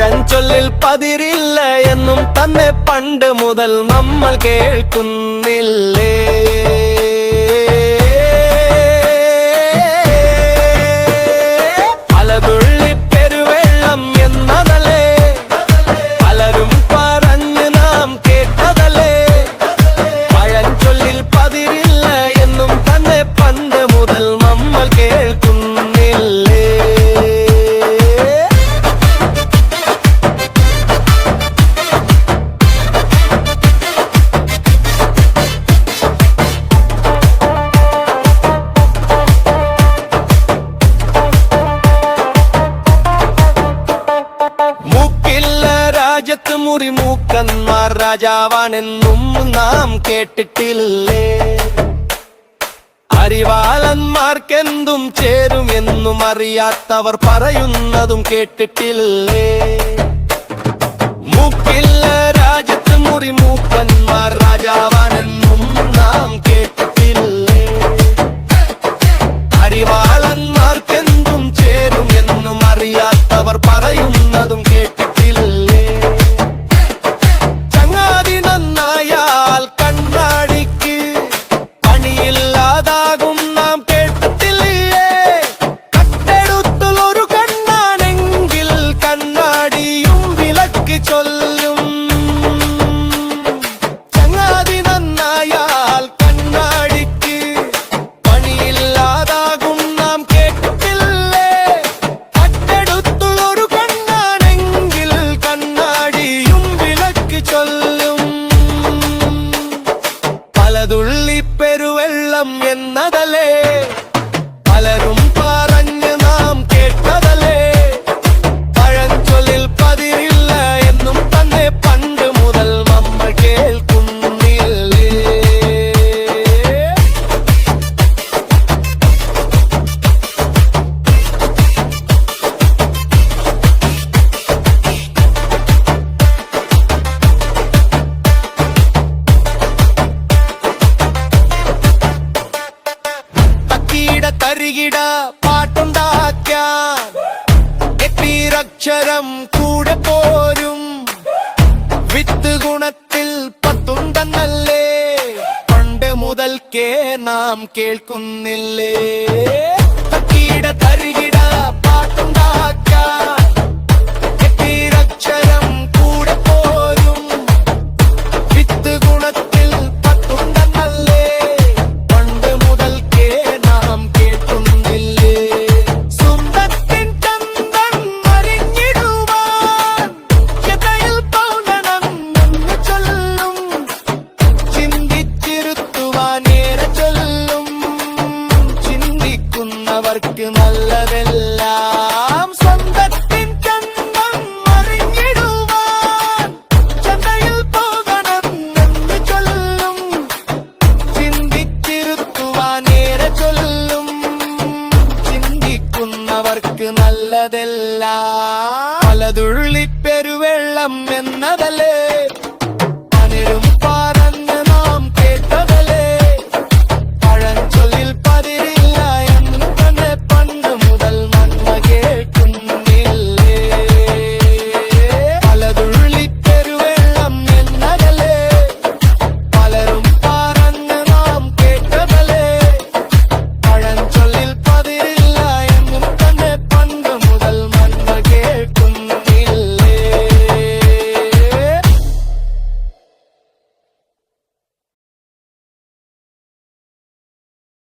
പഴഞ്ചൊല്ലിൽ പതിരില്ല എന്നും തന്നെ പണ്ട് മുതൽ നമ്മൾ കേൾക്കുന്നില്ലേ? പലതുള്ളി പെരുവെള്ളം എന്നതല്ലേ പലരും പറഞ്ഞു നാം കേട്ടതല്ലേ? പഴഞ്ചൊല്ലിൽ പതിരില്ല എന്നും തന്നെ പണ്ട് മുതൽ നമ്മൾ കേൾക്കുന്നില്ലേ? മുറിമൂക്കന്മാർ രാജാവാണെന്നും നാം കേട്ടിട്ടില്ലേ? അരിവാളന്മാർക്കെന്തും ചേരുമെന്നും അറിയാത്തവർ പറയുന്നതും കേട്ടിട്ടില്ലേ? മൂക്കില്ല രാജ്യത്ത് മുറിമൂക്കന്മാർ രാജാവാണെന്നും നാം കേട്ടിട്ടില്ലേ? അരിവാളന്മാർക്കെന്തും ചേരുമെന്നും അറിയാത്തവർ പറയുന്നതും കേട്ടിട്ടില്ലേ? പലതുള്ളി പെരുവെള്ളം എന്നതല്ലേ പലരും പറഞ്ഞു നാം കേട്ടതല്ലേ? പഴഞ്ചൊല്ലിൽ പതിരില്ല എന്നും തന്നെ പണ്ട് മുതൽ നമ്മൾ കേൾക്കുന്നില്ലേ? തരികിട പാട്ടുണ്ടാക്കാൻ എട്ടീരക്ഷരം കൂടെ പോരും വിത്ത് ഗുണത്തിൽ പത്തുണ്ടെന്നല്ലേ പണ്ട് മുതൽക്കേ നാം കേൾക്കുന്നില്ലേ? തക്കിട തരികിട പാട്ടുണ്ടാക്കാൻ എട്ടീരക്ഷരം കൂടെ പോരും വിത്ത് ഗുണത്തിൽ പത്തുണ്ടെന്നല്ലേ പണ്ട് മുതൽക്കേ നാം കേൾക്കുന്നില്ലേ? സുന്ദരത്തിൻ ചന്തം അറിഞ്ഞിടുവാൻ എതയിൽ പൗർണം എന്ന് ചൊല്ലും ചിന്തിച്ചിരുത്തുവാൻ ഏറെ ചൊല്ലും ചിന്തിക്കുന്നവർക്ക് നല്ലതെല്ലാം സ്വന്തത്തിൻ ചന്തം അറിഞ്ഞിടുവാൻ ചന്തയിൽ പോകണം എന്ന് ചൊല്ലും ചിന്തിച്ചിരുത്തുവാൻ ഏറെ ചൊല്ലും ചിന്തിക്കുന്നവർക്ക് നല്ലതെല്ലാം പലതുള്ളി പെരുവെള്ളം എന്നതല്ലേ